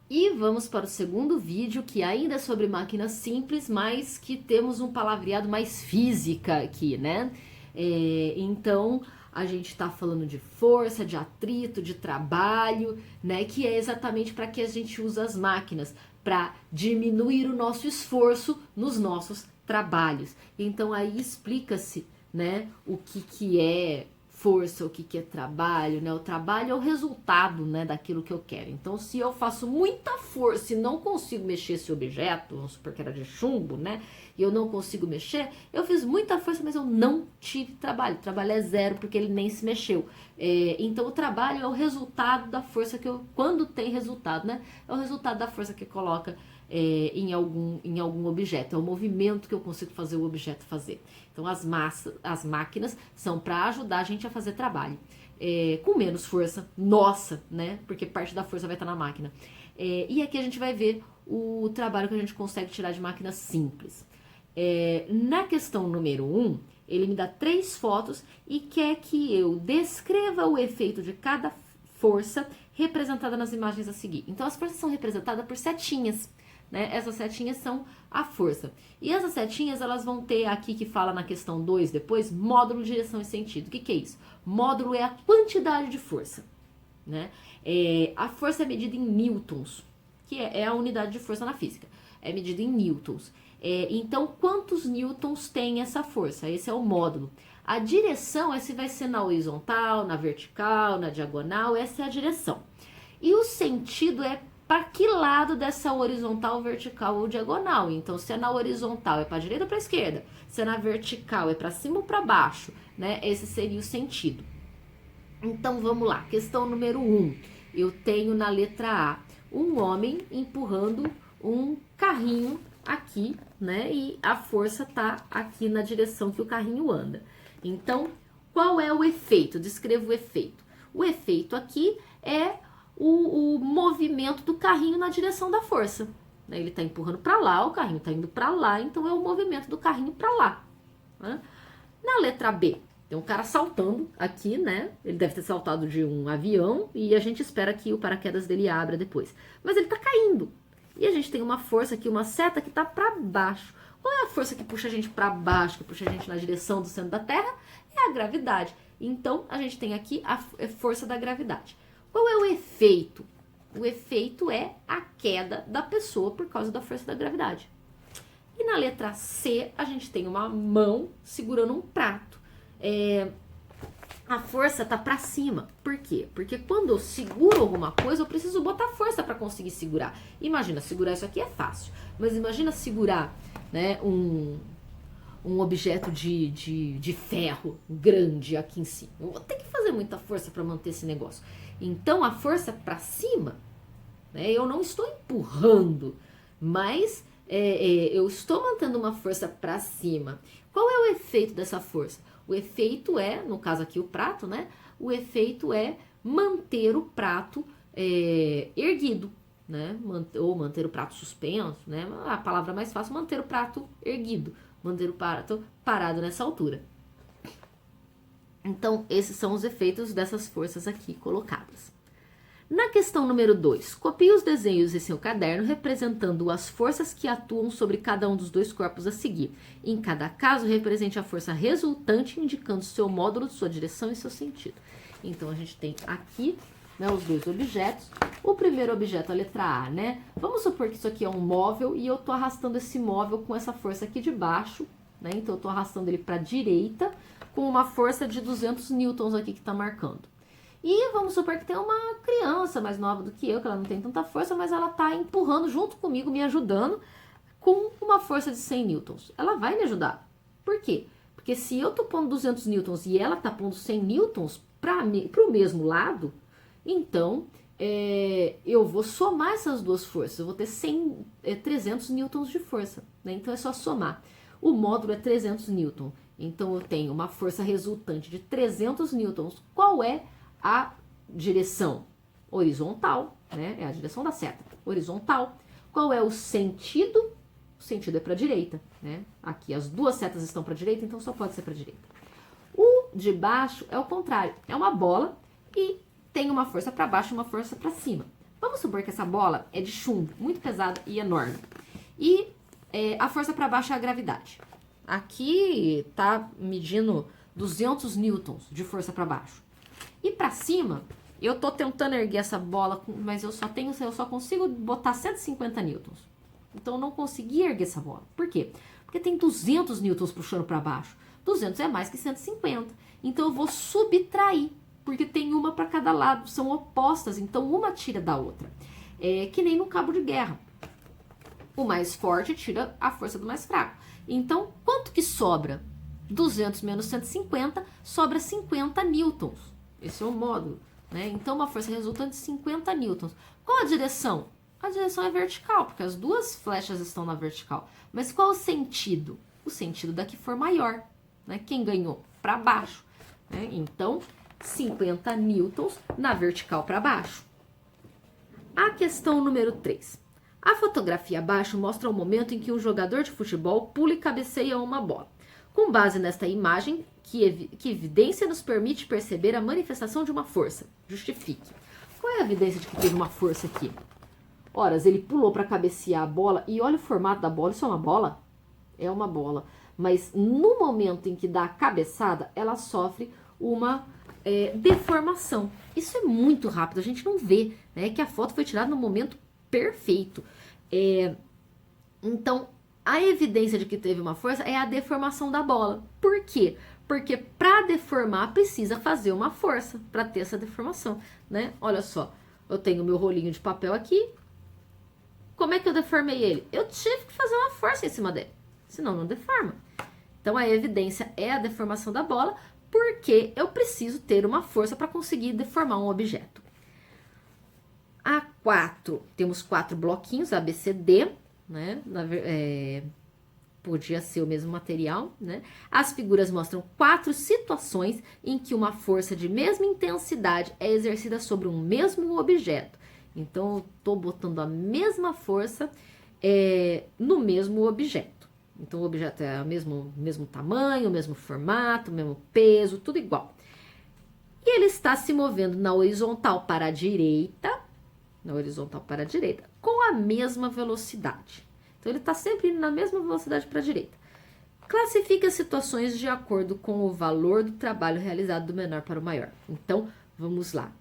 E vamos para o segundo vídeo, que ainda é sobre máquinas simples, mas que temos um palavreado mais física aqui, né? Então, a gente está falando de força, de atrito, de trabalho, né? Que é exatamente para que a gente usa as máquinas, para diminuir o nosso esforço nos nossos trabalhos. Então, aí explica-se, né, o que é força, o que é trabalho, né? O trabalho é o resultado, né, daquilo que eu quero. Então, se eu faço muita força e não consigo mexer esse objeto, vamos supor que era de chumbo, né? E eu não consigo mexer, eu fiz muita força, mas eu não tive trabalho. O trabalho é zero porque ele nem se mexeu. Então, o trabalho é o resultado da força que eu... Quando tem resultado, né? É o resultado da força que coloca em algum objeto. É o movimento que eu consigo fazer o objeto fazer. Então, as máquinas são para ajudar a gente a fazer trabalho. Com menos força, nossa, né? Porque parte da força vai estar na máquina. E aqui a gente vai ver o trabalho que a gente consegue tirar de máquinas simples. Na questão número 1, ele me dá 3 fotos e quer que eu descreva o efeito de cada força representada nas imagens a seguir. Então, as forças são representadas por setinhas, né? Essas setinhas são a força. E essas setinhas, elas vão ter aqui, que fala na questão 2 depois, módulo, direção e sentido. O que é isso? Módulo é a quantidade de força, né? A força é medida em newtons, que é a unidade de força na física. É medida em newtons. Então, quantos newtons tem essa força? Esse é o módulo. A direção, esse vai ser na horizontal, na vertical, na diagonal, essa é a direção. E o sentido é para que lado dessa horizontal, vertical ou diagonal. Então, se é na horizontal, é para a direita ou para a esquerda. Se é na vertical, é para cima ou para baixo, né? Esse seria o sentido. Então, vamos lá. Questão número 1. Eu tenho na letra A um homem empurrando um carrinho aqui, né? E a força tá aqui na direção que o carrinho anda. Então, qual é o efeito? Descreva o efeito. O efeito aqui é o movimento do carrinho na direção da força. Ele está empurrando para lá, o carrinho está indo para lá, então é o movimento do carrinho para lá. Né? Na letra B, tem um cara saltando aqui, né? Ele deve ter saltado de um avião e a gente espera que o paraquedas dele abra depois. Mas ele está caindo. E a gente tem uma força aqui, uma seta que está para baixo. Qual é a força que puxa a gente para baixo, que puxa a gente na direção do centro da Terra? É a gravidade. Então, a gente tem aqui a força da gravidade. Qual é o efeito? O efeito é a queda da pessoa por causa da força da gravidade. E na letra C, a gente tem uma mão segurando um prato. A força está para cima. Por quê? Porque quando eu seguro alguma coisa, eu preciso botar força para conseguir segurar. Imagina, segurar isso aqui é fácil. Mas imagina segurar, né, um objeto de ferro grande aqui em cima. Eu vou ter que fazer muita força para manter esse negócio. Então, a força para cima, né, eu não estou empurrando, mas eu estou mantendo uma força para cima. Qual é o efeito dessa força? O efeito é, no caso aqui o prato, né? O efeito é manter o prato erguido, né? Ou manter o prato suspenso, né? A palavra mais fácil, manter o prato erguido, manter o prato parado nessa altura. Então, esses são os efeitos dessas forças aqui colocadas. Na questão número 2, copie os desenhos em seu caderno representando as forças que atuam sobre cada um dos dois corpos a seguir. Em cada caso, represente a força resultante, indicando seu módulo, sua direção e seu sentido. Então, a gente tem aqui, né, os dois objetos. O primeiro objeto, a letra A, né? Vamos supor que isso aqui é um móvel e eu tô arrastando esse móvel com essa força aqui de baixo, né? Então, eu tô arrastando ele para a direita com uma força de 200 newtons aqui que tá marcando. E vamos supor que tem uma criança mais nova do que eu, que ela não tem tanta força, mas ela tá empurrando junto comigo, me ajudando, com uma força de 100 newtons. Ela vai me ajudar. Por quê? Porque se eu tô pondo 200 newtons e ela tá pondo 100 newtons pro mesmo lado, então eu vou somar essas duas forças. Eu vou ter 300 newtons de força, né? Então é só somar. O módulo é 300 newtons. Então eu tenho uma força resultante de 300 newtons. Qual é a direção? Horizontal, né? É a direção da seta. Horizontal. Qual é o sentido? O sentido é para a direita, né? Aqui as duas setas estão para a direita, então só pode ser para a direita. O de baixo é o contrário. É uma bola e tem uma força para baixo e uma força para cima. Vamos supor que essa bola é de chumbo, muito pesada e enorme. E a força para baixo é a gravidade. Aqui tá medindo 200 newtons de força para baixo. E para cima, eu tô tentando erguer essa bola, mas eu só consigo botar 150 newtons. Então eu não consegui erguer essa bola. Por quê? Porque tem 200 newtons puxando para baixo. 200 é mais que 150. Então eu vou subtrair, porque tem uma para cada lado, são opostas, então uma tira da outra. É que nem no cabo de guerra. O mais forte tira a força do mais fraco. Então, quanto que sobra? 200 menos 150, sobra 50 newtons. Esse é o módulo, né? Então, uma força resultante de 50 newtons. Qual a direção? A direção é vertical, porque as duas flechas estão na vertical. Mas qual o sentido? O sentido da que for maior, né? Quem ganhou? Para baixo, né? Então, 50 newtons na vertical para baixo. A questão número 3. A fotografia abaixo mostra o momento em que um jogador de futebol pula e cabeceia uma bola. Com base nesta imagem, que evidência nos permite perceber a manifestação de uma força? Justifique. Qual é a evidência de que teve uma força aqui? Ora, ele pulou para cabecear a bola e olha o formato da bola. Isso é uma bola? É uma bola. Mas no momento em que dá a cabeçada, ela sofre uma deformação. Isso é muito rápido, a gente não vê, né? Que a foto foi tirada no momento perfeito. Então, a evidência de que teve uma força é a deformação da bola. Por quê? Porque para deformar precisa fazer uma força para ter essa deformação, né? Olha só, eu tenho meu rolinho de papel aqui. Como é que eu deformei ele? Eu tive que fazer uma força em cima dele, senão não deforma. Então, a evidência é a deformação da bola, porque eu preciso ter uma força para conseguir deformar um objeto. A4, temos 4 bloquinhos, A, B, C, D, né? Podia ser o mesmo material, né? As figuras mostram 4 situações em que uma força de mesma intensidade é exercida sobre um mesmo objeto. Então, eu estou botando a mesma força no mesmo objeto. Então, o objeto é o mesmo tamanho, o mesmo formato, o mesmo peso, tudo igual. E ele está se movendo na horizontal para a direita, com a mesma velocidade. Então, ele está sempre indo na mesma velocidade para a direita. Classifique as situações de acordo com o valor do trabalho realizado do menor para o maior. Então, vamos lá.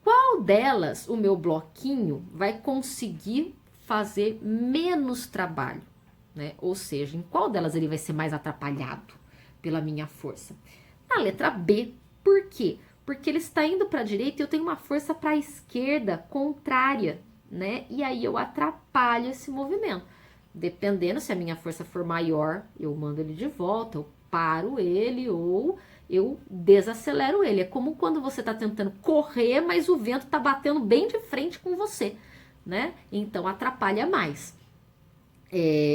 Qual delas o meu bloquinho vai conseguir fazer menos trabalho? Né? Ou seja, em qual delas ele vai ser mais atrapalhado pela minha força? Na letra B. Por quê? Porque ele está indo para a direita e eu tenho uma força para a esquerda contrária, né? E aí eu atrapalho esse movimento. Dependendo, se a minha força for maior, eu mando ele de volta, eu paro ele ou eu desacelero ele. É como quando você está tentando correr, mas o vento está batendo bem de frente com você, né? Então atrapalha mais.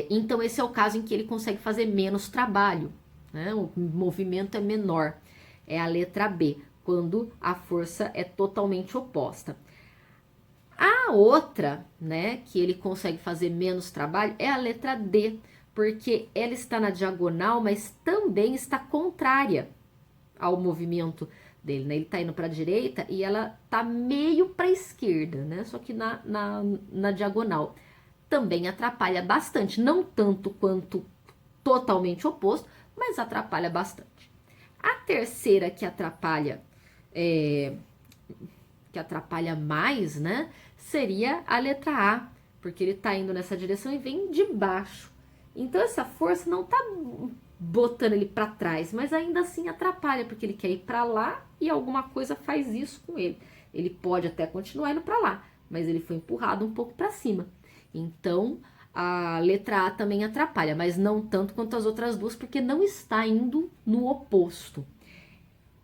Então, esse é o caso em que ele consegue fazer menos trabalho, né? O movimento é menor. É a letra B, quando a força é totalmente oposta. A outra, né, que ele consegue fazer menos trabalho, é a letra D, porque ela está na diagonal, mas também está contrária ao movimento dele, né? Ele está indo para a direita e ela está meio para a esquerda, né? Só que na diagonal. Também atrapalha bastante, não tanto quanto totalmente oposto, mas atrapalha bastante. A terceira que atrapalha mais, né, seria a letra A, porque ele está indo nessa direção e vem de baixo. Então essa força não está botando ele para trás, mas ainda assim atrapalha, porque ele quer ir para lá e alguma coisa faz isso com ele. Ele pode até continuar indo para lá, mas ele foi empurrado um pouco para cima. Então, a letra A também atrapalha, mas não tanto quanto as outras duas, porque não está indo no oposto.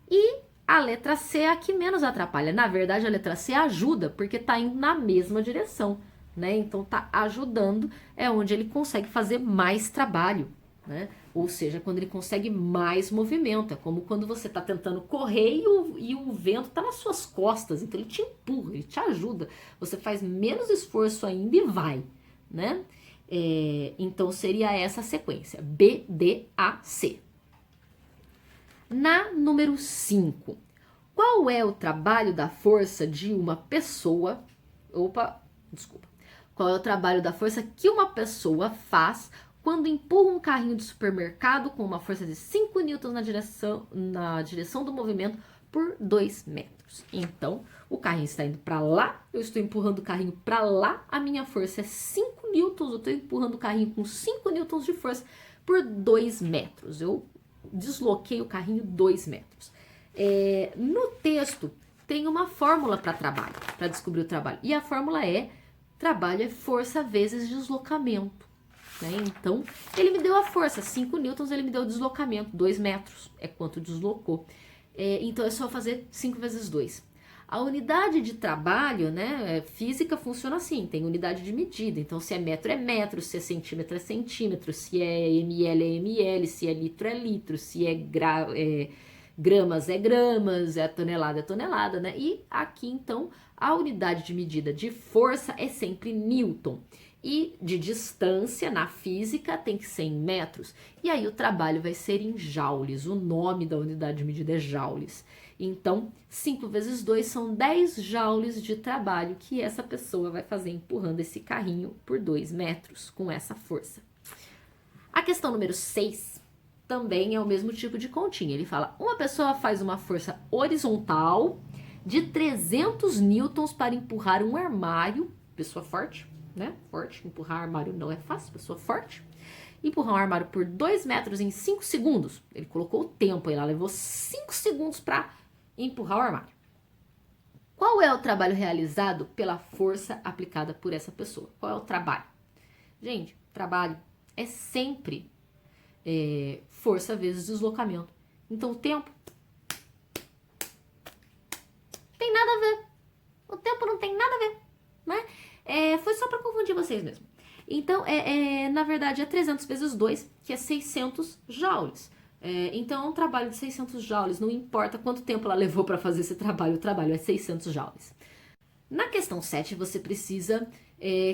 E a letra C é a que menos atrapalha. Na verdade, a letra C ajuda, porque está indo na mesma direção, né? Então, está ajudando, é onde ele consegue fazer mais trabalho, né? Ou seja, quando ele consegue mais movimento. É como quando você está tentando correr e o vento está nas suas costas. Então, ele te empurra, ele te ajuda. Você faz menos esforço ainda e vai, né? Então, seria essa a sequência. B, D, A, C. Na número 5. Qual é o trabalho da força de uma pessoa Qual é o trabalho da força que uma pessoa faz quando empurra um carrinho de supermercado com uma força de 5 newtons na direção do movimento por 2 metros. Então, o carrinho está indo para lá, eu estou empurrando o carrinho para lá, a minha força é 5 newtons, eu estou empurrando o carrinho com 5 newtons de força por 2 metros. Eu desloquei o carrinho 2 metros. No texto, tem uma fórmula para trabalho, para descobrir o trabalho. E a fórmula é: trabalho é força vezes deslocamento. Né? Então, ele me deu a força, 5 newtons, ele me deu o deslocamento, 2 metros, é quanto deslocou. Então, é só fazer 5 vezes 2. A unidade de trabalho, né, física funciona assim, tem unidade de medida. Então, se é metro, se é centímetro, se é ml, se é litro, se é gramas, é tonelada, né? E aqui, então, a unidade de medida de força é sempre newton. E de distância, na física, tem que ser em metros. E aí o trabalho vai ser em joules. O nome da unidade de medida é joules. Então, 5 vezes 2 são 10 joules de trabalho que essa pessoa vai fazer empurrando esse carrinho por 2 metros com essa força. A questão número 6 também é o mesmo tipo de continha. Ele fala: uma pessoa faz uma força horizontal de 300 newtons para empurrar um armário. Pessoa forte, né? Forte. Empurrar armário não é fácil, pessoa forte. Empurrar um armário por 2 metros em 5 segundos. Ele colocou o tempo aí, ela levou 5 segundos para empurrar o armário. Qual é o trabalho realizado pela força aplicada por essa pessoa? Qual é o trabalho? Gente, trabalho é sempre força vezes deslocamento. Então, o tempo tem nada a ver. O tempo não tem nada a ver, né? Foi só para confundir vocês mesmo. Então, na verdade, é 300 vezes 2, que é 600 joules. Então, é um trabalho de 600 joules. Não importa quanto tempo ela levou para fazer esse trabalho, o trabalho é 600 joules. Na questão 7, você precisa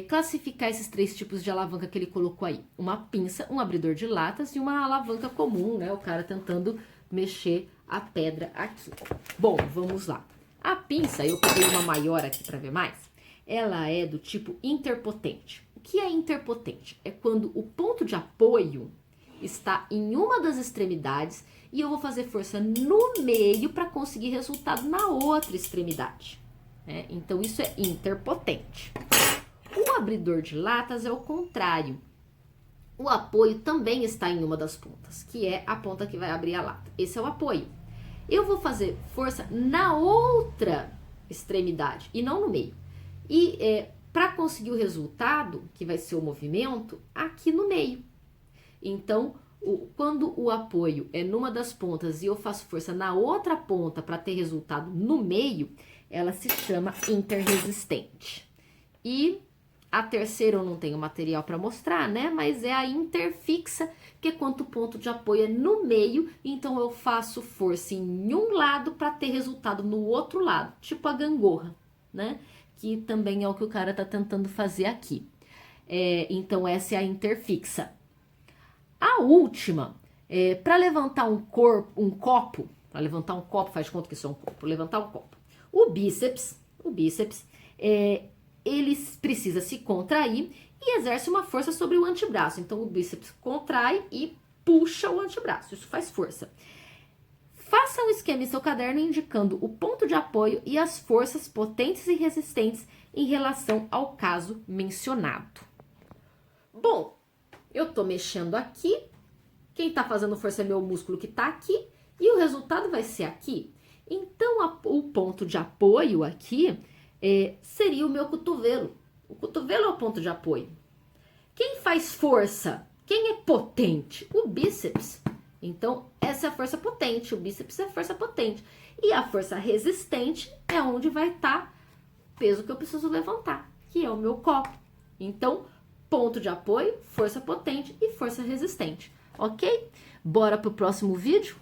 classificar esses 3 tipos de alavanca que ele colocou aí. Uma pinça, um abridor de latas e uma alavanca comum, né? O cara tentando mexer a pedra aqui. Bom, vamos lá. A pinça, eu peguei uma maior aqui para ver mais. Ela é do tipo interpotente. O que é interpotente? É quando o ponto de apoio está em uma das extremidades e eu vou fazer força no meio para conseguir resultado na outra extremidade. Então, isso é interpotente. O abridor de latas é o contrário. O apoio também está em uma das pontas, que é a ponta que vai abrir a lata. Esse é o apoio. Eu vou fazer força na outra extremidade e não no meio. E para conseguir o resultado, que vai ser o movimento, aqui no meio. Então, quando o apoio é numa das pontas e eu faço força na outra ponta para ter resultado no meio, ela se chama interresistente. E a terceira eu não tenho material para mostrar, né? Mas é a interfixa, que é quando o ponto de apoio é no meio, então eu faço força em um lado para ter resultado no outro lado, tipo a gangorra, né? Que também é o que o cara tá tentando fazer aqui. Então, essa é a interfixa. A última, para levantar um copo, para levantar um copo, faz de conta que isso é um copo, levantar um copo. O bíceps, ele precisa se contrair e exerce uma força sobre o antebraço. Então, o bíceps contrai e puxa o antebraço, isso faz força. Faça um esquema em seu caderno indicando o ponto de apoio e as forças potentes e resistentes em relação ao caso mencionado. Bom, eu tô mexendo aqui, quem tá fazendo força é meu músculo que tá aqui, e o resultado vai ser aqui. Então, o ponto de apoio aqui seria o meu cotovelo. O cotovelo é o ponto de apoio. Quem faz força? Quem é potente? O bíceps. Então, essa é a força potente, o bíceps é a força potente. E a força resistente é onde vai estar o peso que eu preciso levantar, que é o meu copo. Então, ponto de apoio, força potente e força resistente, ok? Bora pro próximo vídeo?